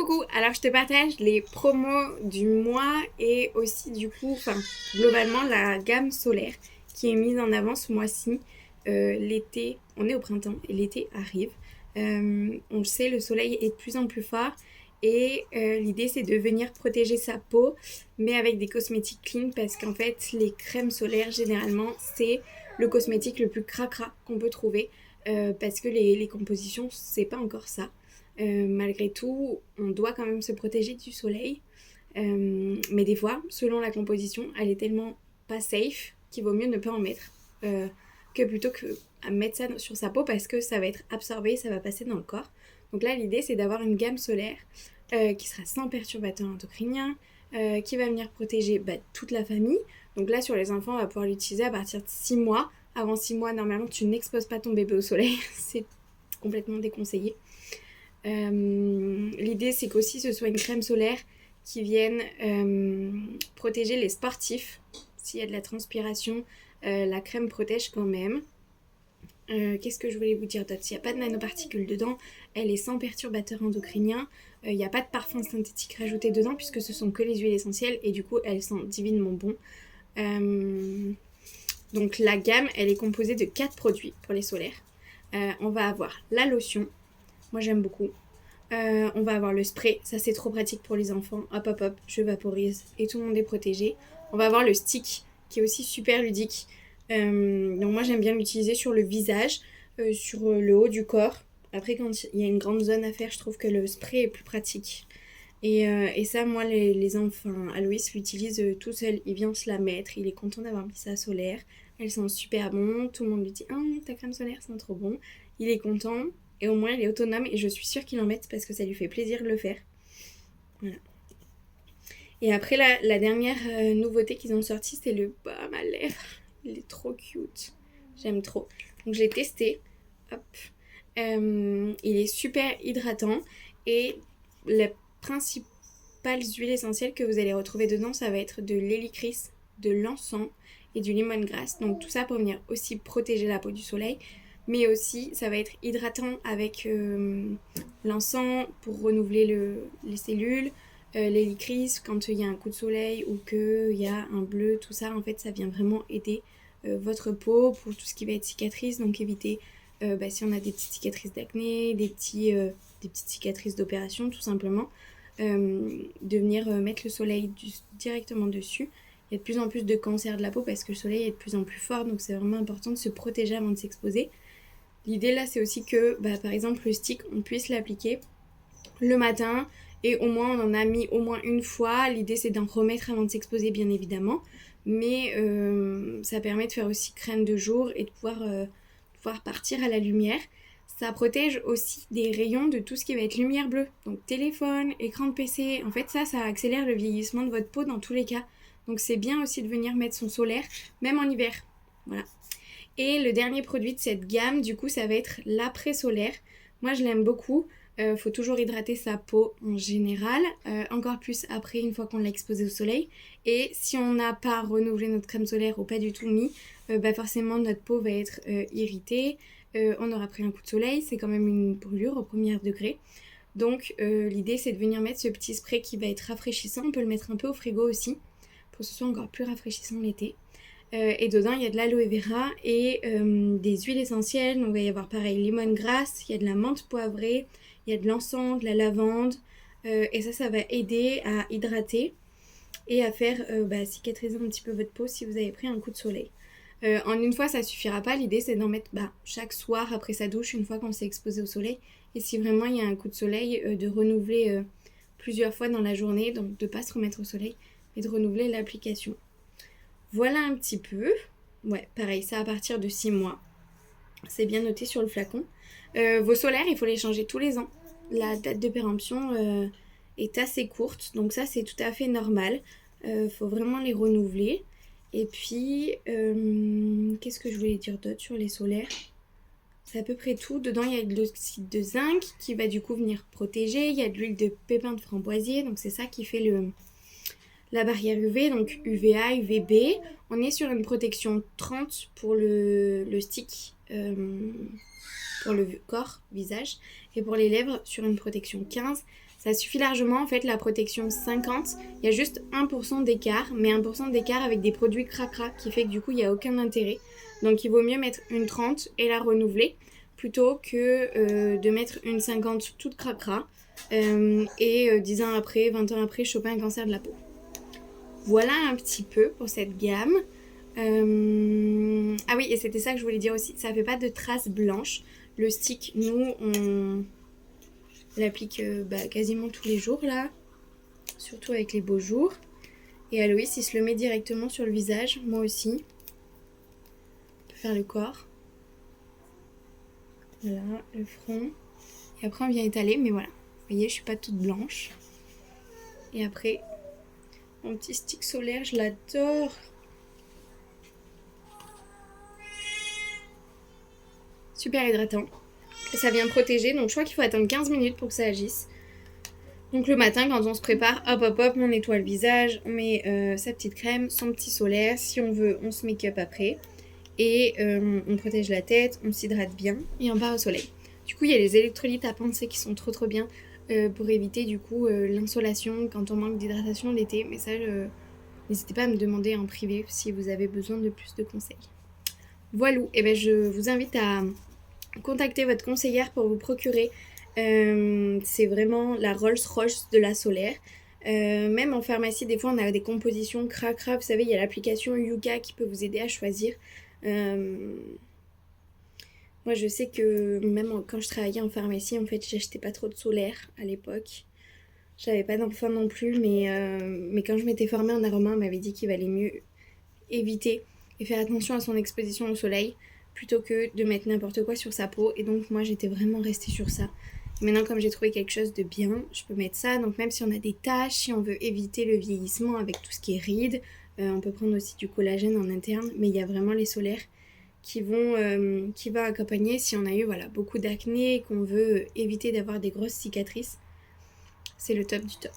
Coucou, alors je te partage les promos du mois et aussi globalement la gamme solaire qui est mise en avant ce mois-ci. L'été, on est au printemps et l'été arrive. On le sait, le soleil est de plus en plus fort et l'idée c'est de venir protéger sa peau mais avec des cosmétiques clean parce qu'en fait les crèmes solaires généralement c'est le cosmétique le plus cracra qu'on peut trouver parce que les compositions c'est pas encore ça. Malgré tout, on doit quand même se protéger du soleil. Mais des fois, selon la composition, elle est tellement pas safe qu'il vaut mieux ne pas en mettre. Que plutôt que à mettre ça sur sa peau parce que ça va être absorbé, ça va passer dans le corps. Donc là, l'idée, c'est d'avoir une gamme solaire qui sera sans perturbateurs endocriniens, qui va venir protéger toute la famille. Donc là, sur les enfants, on va pouvoir l'utiliser à partir de 6 mois. Avant 6 mois, normalement, tu n'exposes pas ton bébé au soleil. C'est complètement déconseillé. L'idée c'est qu'aussi ce soit une crème solaire qui vienne protéger les sportifs. S'il y a de la transpiration, la crème protège quand même. Qu'est-ce que je voulais vous dire d'autre? Il n'y a pas de nanoparticules dedans, elle est sans perturbateur endocrinien, il n'y a pas de parfum synthétique rajouté dedans puisque ce sont que les huiles essentielles et du coup elles sentent divinement bon. Donc la gamme elle est composée de 4 produits pour les solaires. On va avoir la lotion. Moi j'aime beaucoup. On va avoir le spray, ça c'est trop pratique pour les enfants. Hop hop hop, je vaporise et tout le monde est protégé. On va avoir le stick qui est aussi super ludique. Donc moi j'aime bien l'utiliser sur le visage, sur le haut du corps. Après quand il y a une grande zone à faire, je trouve que le spray est plus pratique. Et ça moi les enfants, Aloïs l'utilise tout seul, il vient se la mettre, il est content d'avoir mis sa solaire. Elle sent super bon, tout le monde lui dit ah, ta crème solaire sent trop bon. Il est content. Et au moins, il est autonome et je suis sûre qu'il en mette parce que ça lui fait plaisir de le faire. Voilà. Et après, la dernière nouveauté qu'ils ont sorti, c'est le baume à lèvres. Il est trop cute. J'aime trop. Donc, j'ai testé. Hop. Il est super hydratant. Et les principales huiles essentielles que vous allez retrouver dedans, ça va être de l'hélicris, de l'encens et du lemongrass. Donc, tout ça pour venir aussi protéger la peau du soleil. Mais aussi ça va être hydratant avec l'encens pour renouveler les cellules, l'hélicris quand il y a un coup de soleil ou qu'il y a un bleu, tout ça en fait ça vient vraiment aider votre peau pour tout ce qui va être cicatrices, donc éviter si on a des petites cicatrices d'acné, des petites cicatrices d'opération tout simplement, de venir mettre le soleil directement dessus. Il y a de plus en plus de cancers de la peau parce que le soleil est de plus en plus fort, donc c'est vraiment important de se protéger avant de s'exposer. L'idée là c'est aussi que par exemple le stick on puisse l'appliquer le matin et au moins on en a mis au moins une fois. L'idée c'est d'en remettre avant de s'exposer bien évidemment, mais ça permet de faire aussi crème de jour et de pouvoir partir à la lumière. Ça protège aussi des rayons de tout ce qui va être lumière bleue, donc téléphone, écran de PC. En fait ça accélère le vieillissement de votre peau dans tous les cas, donc c'est bien aussi de venir mettre son solaire même en hiver. Voilà. Et le dernier produit de cette gamme, du coup, ça va être l'après-solaire. Moi, je l'aime beaucoup. Faut toujours hydrater sa peau en général, encore plus après une fois qu'on l'a exposée au soleil. Et si on n'a pas renouvelé notre crème solaire ou pas du tout mis, forcément notre peau va être irritée. On aura pris un coup de soleil, c'est quand même une brûlure au premier degré. Donc l'idée c'est de venir mettre ce petit spray qui va être rafraîchissant. On peut le mettre un peu au frigo aussi pour que ce soit encore plus rafraîchissant l'été. Et dedans il y a de l'aloe vera et des huiles essentielles. Donc il va y avoir pareil lemongrass, il y a de la menthe poivrée, il y a de l'encens, de la lavande, et ça va aider à hydrater et à faire cicatriser un petit peu votre peau si vous avez pris un coup de soleil. En une fois ça suffira pas, l'idée c'est d'en mettre chaque soir après sa douche une fois qu'on s'est exposé au soleil. Et si vraiment il y a un coup de soleil, de renouveler plusieurs fois dans la journée, donc de pas se remettre au soleil et de renouveler l'application. Voilà un petit peu. Ouais, pareil, ça à partir de 6 mois. C'est bien noté sur le flacon. Vos solaires, il faut les changer tous les ans. La date de péremption est assez courte, donc ça c'est tout à fait normal. Faut vraiment les renouveler. Et puis, qu'est-ce que je voulais dire d'autre sur les solaires? C'est à peu près tout. Dedans, il y a de l'oxyde de zinc qui va du coup venir protéger. Il y a de l'huile de pépin de framboisier, donc c'est ça qui fait la barrière UV, donc UVA, UVB. On est sur une protection 30 pour le stick, pour le corps, visage, et pour les lèvres sur une protection 15. Ça suffit largement en fait la protection 50. Il y a juste 1% d'écart, mais 1% d'écart avec des produits cracra qui fait que du coup il n'y a aucun intérêt. Donc il vaut mieux mettre une 30 et la renouveler plutôt que de mettre une 50 toute cracra et 10 ans après, 20 ans après choper un cancer de la peau. Voilà un petit peu pour cette gamme. Ah oui, et c'était ça que je voulais dire aussi, ça fait pas de traces blanches. Le stick, nous on l'applique quasiment tous les jours là, surtout avec les beaux jours. Et Aloïs il se le met directement sur le visage, moi aussi. On peut faire le corps. Voilà, le front. Et après on vient étaler, mais voilà. Vous voyez, je suis pas toute blanche. Et après, mon petit stick solaire, je l'adore. Super hydratant. Et ça vient protéger, donc je crois qu'il faut attendre 15 minutes pour que ça agisse. Donc le matin, quand on se prépare, hop hop hop, on nettoie le visage, on met sa petite crème, son petit solaire. Si on veut, on se make-up après. Et on protège la tête, on s'hydrate bien et on part au soleil. Du coup, il y a les électrolytes à penser qui sont trop bien pour éviter du coup l'insolation quand on manque d'hydratation l'été. Mais ça, n'hésitez pas à me demander en privé si vous avez besoin de plus de conseils. Voilà, et ben je vous invite à contacter votre conseillère pour vous procurer. C'est vraiment la Rolls-Royce de la solaire. Même en pharmacie, des fois, on a des compositions cracra. Vous savez, il y a l'application Yuka qui peut vous aider à choisir. Moi, je sais que même quand je travaillais en pharmacie, en fait, j'achetais pas trop de solaire à l'époque. J'avais pas d'enfant non plus, mais quand je m'étais formée en aroma, on m'avait dit qu'il valait mieux éviter et faire attention à son exposition au soleil plutôt que de mettre n'importe quoi sur sa peau. Et donc, moi, j'étais vraiment restée sur ça. Maintenant, comme j'ai trouvé quelque chose de bien, je peux mettre ça. Donc, même si on a des taches, si on veut éviter le vieillissement avec tout ce qui est rides, on peut prendre aussi du collagène en interne. Mais il y a vraiment les solaires qui vont accompagner si on a eu beaucoup d'acné et qu'on veut éviter d'avoir des grosses cicatrices. C'est le top du top.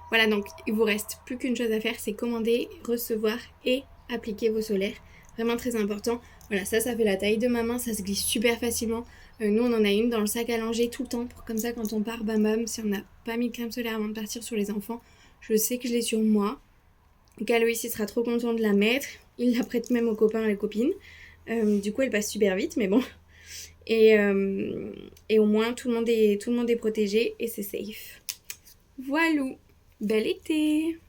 Voilà, donc il vous reste plus qu'une chose à faire, c'est commander, recevoir et appliquer vos solaires. Vraiment très important. Voilà, ça fait la taille de ma main, ça se glisse super facilement. Nous, on en a une dans le sac à langer tout le temps pour comme ça, quand on part, bam bam, si on n'a pas mis de crème solaire avant de partir sur les enfants, je sais que je l'ai sur moi. Donc Aloïs, il sera trop content de la mettre. Il la prête même aux copains et les copines. Du coup, elle passe super vite, mais bon. Et au moins, tout le monde est protégé et c'est safe. Voilà, bel été!